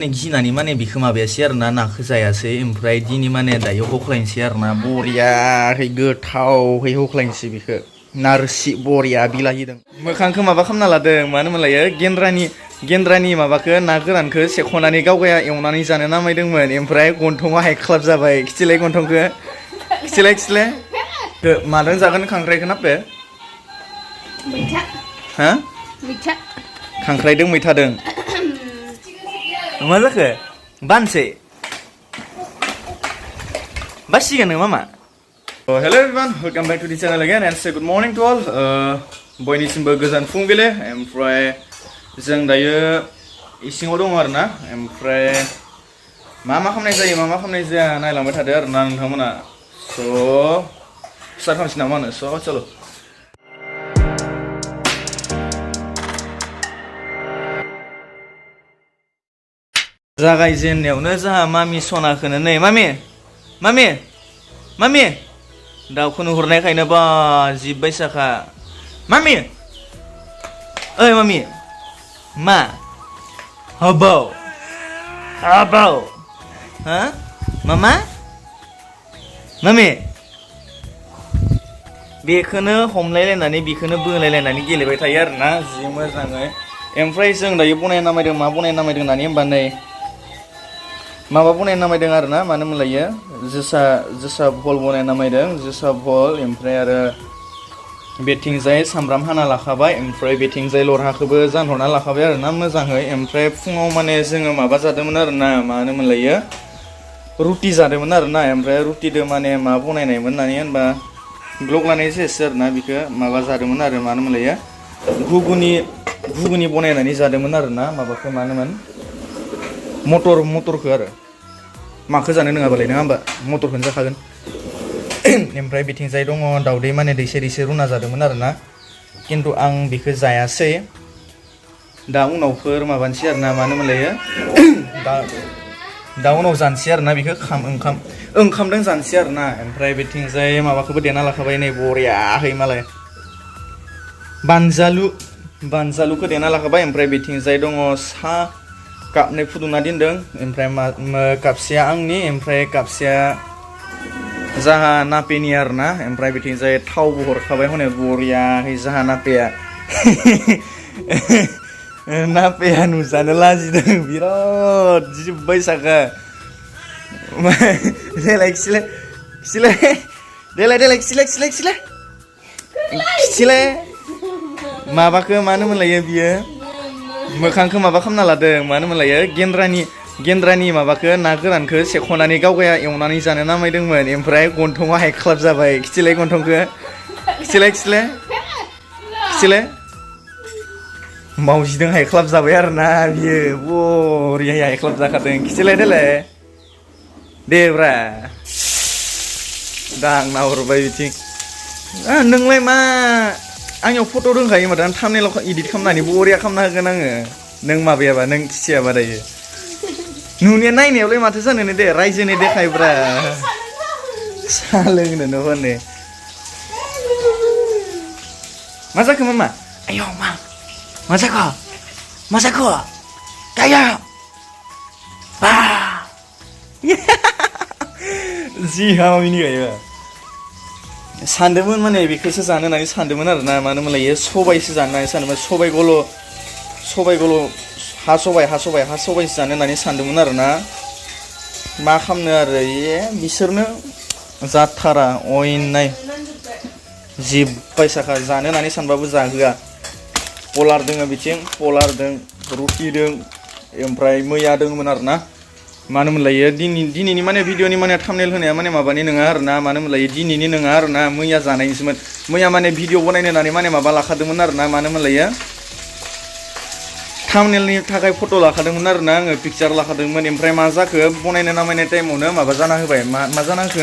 गिनानै माने बिखौ माबायासै आरोना नाखौ जायासै ओमफ्राय दिनै माने दायो होख्लायनोसै आरोना बरियाहै गोथावहै होख्लायनोसै बिखौ नारसि बरिया बिलाहिदों मोखांखौ माबा खालामना लादों मानो होनलायो गेन्द्रानि माबाखौ ना गोरानखौ सेख'नानै गावगाया एवनानै जानो नामायदोंमोन ओमफ्राय गन्थङा हायख्लाब जाबाय खिथिलाय गन्थंखौ खिथिलाय मादों जागोन खांख्राइखौ नापे मैथा हा मैथा खांख्राइदों मैथादों मा जाखो बानसै बासिगोन नों मामा hello everyone welcome back to the channel again and say good morning to all बयनिसिमबो गोजोन फुंबिलि ओमफ्राय जों दायो इसिङाव दङ आरोना ओमफ्राय मा खालामनाय जायो मा खालामनाय जाया नायलांबाय थादो आरोना नोंथांमोना स' स्टार्ट खालामसै नामा होनो स' चलो जागायजेननायावनो जोंहा मामि सनाखौनो नै मामि दाउखौ नुहुरनायखायनो बा जिब्बाय साखा मामि ओइ मामि मा हाबाव हा मामा मामि बेखौनो हमलायलायनानै बेखौनो बोलायलायनानै गेलेबाय थायो आरोना जि मोजाङै ओमफ्राय जों दायो बनायनो नामायदों मा बनायनो नामायदों होननानै होमबा नै माबा बनायनो नामायदों आरोना मानो मोनलायो जोसा भल बनायनो नामायदों जोसा भल ओमफ्राय आरो बेथिंजाय सामब्राम हाना लाखाबाय ओमफ्राय बेथिंजाय लरहाखौबो जानहरना लाखाबाय आरोना मोजाङै ओमफ्राय फुङाव माने जोङो माबा जादोंमोन आरोना मानो मोनलायो रुटि जादोंमोन आरोना ओमफ्राय रुटिदो माने मा बनायनायमोन होननानै होनबा ब्लग लानाय जायासै आरोना बेखौ माबा जादोंमोन आरो मानो मोनलायो घुगुनि बनायनानै जादोंमोन आरोना माबाखौ मानोमोन मटरखौ आरो माखौ जानो नङाबालाय नङा होमबा मटरखौनो जाखागोन ओमफ्राय बिथिंजाय दङ दाउदै माने दैसे रुना जादोंमोन आरोना खिन्थु आं बेखौ जायासै दा उनावफोर माबानोसै आरोना मानो मोनलायो दा उनाव जानोसै आरोना बेखौ ओंखामदों जानोसै आरोना ओमफ्राय बिथिंजाय माबाखौबो देना लाखाबाय नै बरियाहै मालाय बानजालुखौ देना लाखाबाय ओमफ्राय बिथिंजाय दङ सा कापनै फुदुंना दोनदों ओमफ्राय कापसेया आंनि ओमफ्राय कापसेया जाहा नापेनि आरोना ओमफ्राय बिथिंजाय थावबो हरखाबाय हनै बरियाहै जाहा नापेया नुजानो लाजिदों बिराद जिब्बाय साखा देलाय खिथिलाय माबाखौ मानो मोनलायो बियो मोखांखौ माबा खालामना लादों मानो मोनलायो गेन्द्रानि माबाखौ ना गोरानखौ सेख'नानै गावगाया एवनानै जानो नामायदोंमोन ओमफ्राय गन्थङा हायख्लाब जाबाय खिथिलाय गन्थंखौ खिथिलाय मावजिदों हायख्लाब जाबाय आरोना बियो बरियाहै हायख्लाब जाखादों खिथिलाय देलाय देब्रा दा आंना हरबाय बिथिं नोंलाय मा आंनियाव फट' दंखायो माथो आं थाम्बनेइलाव इडिट खालामनानै बरिया खालामना होगोन आङो नों माबायाबा नों खिथियाबा दायो नुनाया नायनायावलाय माथो जानोनो दे रायजोनो देखायब्रा साहा लोंनोनो हनै मा जाखो मामा आयौ मा जाखो गाया बा जि हामामिनि गायो सानदोंमोन माने बेखौसो जानो होननानै सानदोंमोन आरोना मानो मोनलायो सबायसो जानो होननानै सानदोंमोन सबायगल' हा सबायसो जानो होननानै सानदोंमोन आरोना मा खालामनो आरो बिसोरनो जाथारा अयनाय जिब्बाय साखा जानो होननानै सानबाबो जाहोआ पलार दोङो बिथिं रुटि दों ओमफ्राय मैया दोङोमोन आरोना मानो मोनलायो दिनैनि माने भिडिअनि माने थाम्बनेइल होनाया माने माबानि नङा आरोना मानो मोनलायो दिनैनि नङा आरोना मैया जानायनिसोमोन मैया माने भिडिअ बनायनो होननानै माने माबा लाखादोंमोन आरोना मानो मोनलायो थाम्बनेइलनि थाखाय फट' लाखादोंमोन आरोना आङो पिकचार लाखादोंमोन ओमफ्राय मा जाखो बनायनो नामायनाय टाइमावनो माबा जाना होबाय मा जाना होखो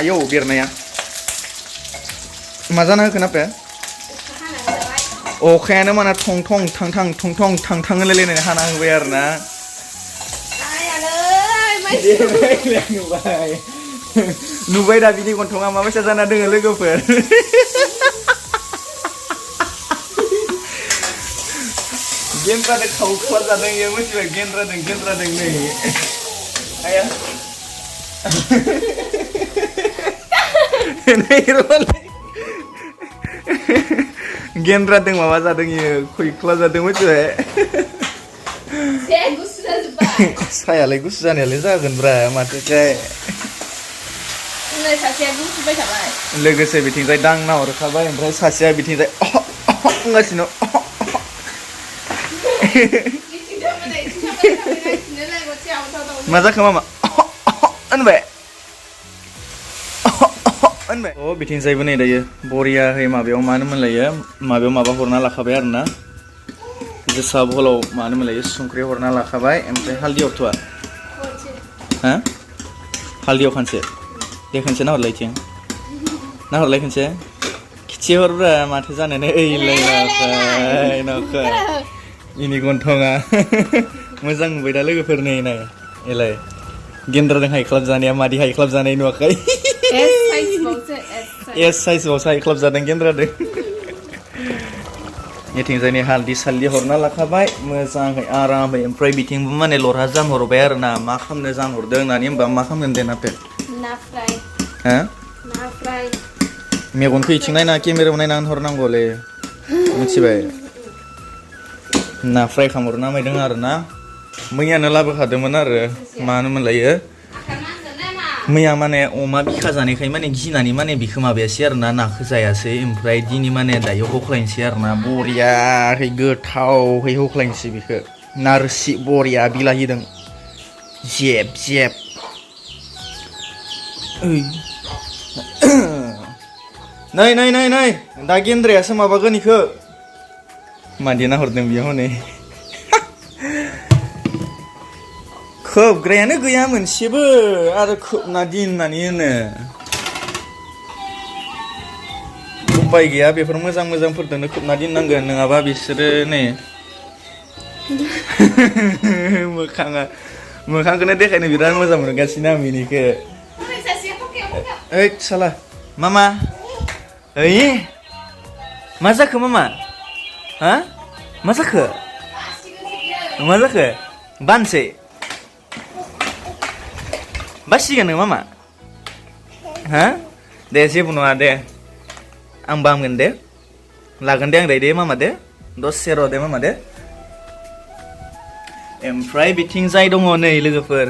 आयौ बेरनाया मा जाना होखो नापे अखायानो माना थं थां होलायलायनानै हाना होबाय आरोना नुबाय दा बिनि गन्थङा माबायसा जाना दोङो लोगोफोर गेन्द्रादों खावख्लाब जादों इयो मिथिबाय गेन्द्रादों नै आया नै रलै गेन्द्रादों माबा जादों इयो खैख्लाब जादों मिथिबाय गुसु जाजोब्बाय सायालाय गुसु जानायालाय जागोनब्रा माथोखाय नै सासेया गुसुबाय थाबाय लोगोसे बिथिंजाय दांना हरखाबाय ओमफ्राय सासेया बिथिंजाय होनगासिनो मा जाखो मामा होनबाय होनबाय अ बिथिंजायबो नै दायो बरियाहै माबायाव मानो मोनलायो माबायाव माबा हरना लाखाबाय आरोना जोसा बहलाव मानो मोनलायो संख्रि हरना लाखाबाय ओमफ्राय हालदै हरथ'आ हा हालदैयाव खानसे दे खनसे नाहरलायथिं नाहरलाय खनसे खिथिहरब्रा माथो जानोनो ओइलाय नाखै इनि गन्थङा मोजां नुबाय दा लोगोफोर नै नाय एलाय गेन्द्राजों हाइख्लाब जानाया मादि हाइख्लाब जानाय नुवाखै एस साइजआवसो हाइख्लाब जादों गेन्द्राजों इथिंजायनि हालदै सालदै हरना लाखाबाय मोजाङै आरामै ओमफ्राय बिथिंबो माने लरा जानहरबाय आरोना मा खालामनो जानहरदों होननानै होमबा मा खालामगोन दे नापे ना फ्राय हा ना फ्राय मेगनखौ इथिं नायना केमेरायाव नायनानै हरनांगौलै मिथिबाय ना फ्राय खालामहरना मायदों आरोना मैयानो लाबोखादोंमोन आरो मानो मोनलायो मैया माने अमा बिखा जानायखाय माने गिनानै माने बिखौ माबायासै आरोना नाखौ जायासै ओमफ्राय दिनै माने दायो होख्लायनोसै आरोना बरियाहै गोथावहै होख्लायनोसै बिखौ नारसि बरिया बिलाहिदों जेब जेब नै दा गेन्द्रायासो माबागोन इखौ मादिना हरदों बियो हनै खोबग्रायानो गैया मोनसेबो आरो खोबना दिन होननानै होनो उपाय गैया बेफोर मोजांफोरजोंनो खोबना दोननांगोन नङाबा बिसोरो नै मोखांखौनो देखायनो बिराद मोजां मोनगासिनो आं बिनिखौ ओइ साला मामा ओइ मा जाखो मामा हा मा जाखो बानसै बासिगोन नों मामा हा दे जेबो नङा दे आं बामगोन दे लागोन दे आं दे मामा दे दसे र' दे मामा दे ओमफ्राय बिथिंजाय दङ नै लोगोफोर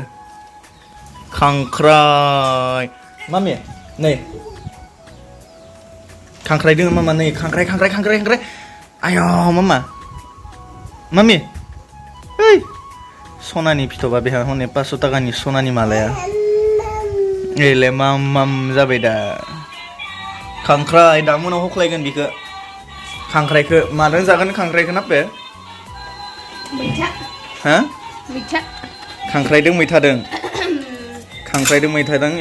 खांख्राइ मामि नै खांख्राइ दङ मामा नै खांख्राइ आय' मामा मामि ओइ सनानि फिथोबा बेहा हनै 500 थाखानि सनानि मालाया एले माम जाबाय दा खांख्राइ दा मोनाव होख्लायगोन बिखौ खांख्राइखौ माजों जागोन खांख्राइखौ नापे मैथा हा मैथा खांख्राइदों मैथादों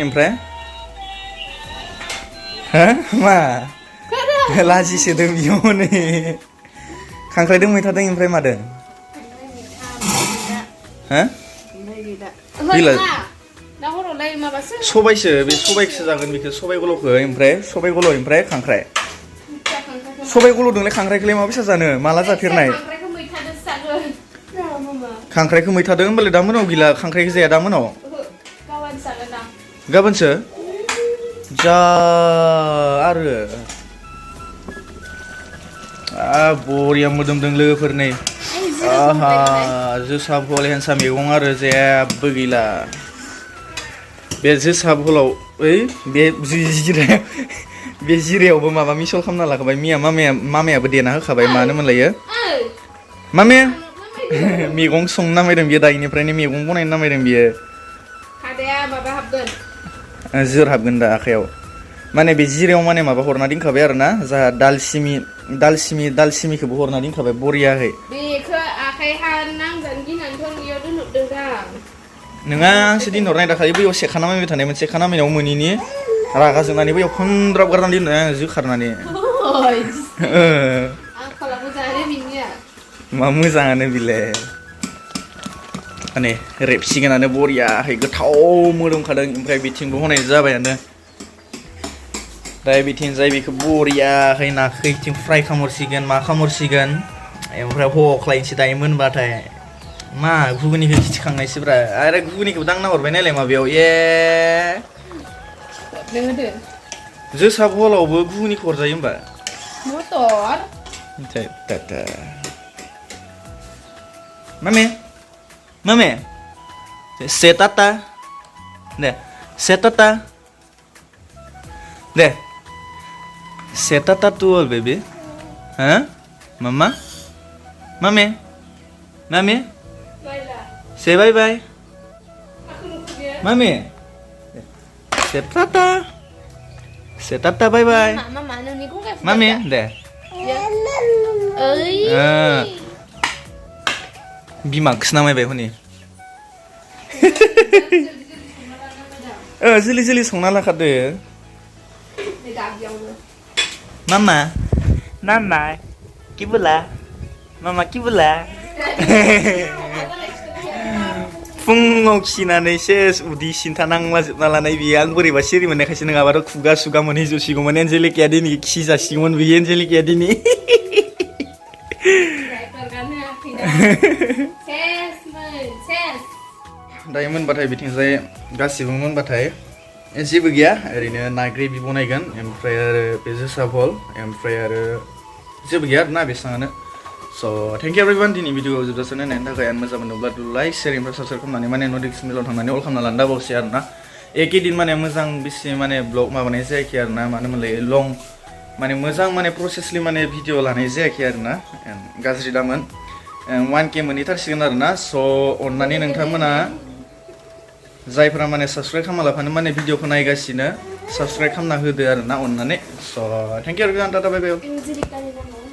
ओमफ्राय हा मा लाजिसोदों बियो हनै खांख्राइदों मैथादों ओमफ्राय मादों हा सबायसो बे सबायखौसो जागोन बेखौ सबाय गल'खौ ओमफ्राय खांख्राइ सबाय गल'दोंलाय खांख्राइखौलाय माबायसा जानो माला जाफेरनाय खांख्राइखौ मैथादों होनबालाय दा मोनाव गैला खांख्राइखौ जाया दा मोनाव गाबोनसो जा आरो बरिया मोदोमदों लोगोफोर नै आहा जोसा भल हेन्सा मैगं आरो जेबो गैला बे जोसा भलाव ओइ बे जिरायावबो माबा मिसल खालामना लाखाबाय मामायाबो देना होखाबाय मानो मोनलायो मामे मैगं संनो नामायदों बियो दाइनिफ्रायनो मैगं बनायनो नामायदों बियो जोर हाबगोन दा आखायाव माने बे जिरायाव माने माबा हरना दोनखाबाय आरोना जाहा दालसिमिखौबो हरना दोनखाबाय बरियाहै बेखौ आखाइ नांजानो गिनानैथ' बेयाव दोनहरदों दा नोङा आंसो दिनहरनाय दाखालि बैयाव सेखा नामायबाय थानाय मोनसे सेखा नामायनायाव मोनिनि रागा जोंनानै बैयाव खनद्राब गारनानै दोननो आं जोखारनानै मा मोजाङानो बिलाय माने रेबसिगोनानो बरियाहै गोथाव मोदोमखादों ओमफ्राय बिथिंबो होनाय जाबायानो दा बिथिंजाय बेखौ बरियाहै नाखौ इथिं फ्राय खालामहरसिगोन मा खालामहरसिगोन ओमफ्राय हख्लायनोसै दायो मोनबाथाय मा घुगुनिखौ खिथिखांनायसोब्रा आरो घुगुनिखौबो दांना हरबाय नालाय माबायाव नों होदो जोसा भलावबो घुगुनिखौ हरजायो होमबा मटर Mame, setata, deh, setata tuh baby, hah, mama, mame, Baiklah say bye bye, aku nunggu dia mame, setata bye bye, mama nih kok kayak mame, deh, bimak senamai bayi honi. Jeli संना लाखादो Mama kibula Mama kibula फुङाव खिनानै सेस उदै सिन्था नांलाजोबना लानाय बियो आं बोरैबा सिरि मोननायखायसो नङाबाथ' खुगा सुगा मोनहैजोबसिगौमोन एन्जेलिकाया दिनै खि जासिगौमोन बियो एन्जेलिकाया दिनै दायो मोनबाथाय बिथिंजाय गासिबो मोनबाथाय जेबो गैया ओरैनो ना ग्रेभि बनायगोन ओमफ्राय आरो बे जोसा भल ओमफ्राय आरो जेबो गैया आरोना बेसाङानो स' थेंक इउ एभरिवान दिनै भिडिअ जोबजासिम नायनायनि थाखाय आं मोजां मोनोब्ला लाइक शेयार ओमफ्राय साबस्क्राइब खालामनानै माने नटिफिकेसन बेलाव थांनानै अल खालामना लानो दाबावसै आरोना एखे दिन माने मोजां बेसे माने ब्लग माबानाय जायाखै आरोना मानो होनोमोनलाय लं माने मोजां माने प्रसेसलि माने भिडिअ लानाय जायाखै आरोना गाज्रि दामोन 1K मोनहैथारसिगोन आरोना स' अननानै नोंथांमोना जायफोरा माने साबस्क्राइब खालामना लाफानो माने भिडिअखौ नायगासिनो साबस्क्राइब खालामना होदो आरोना अननानै स' थेंक इउ एभरिवान टाटा बाय बाय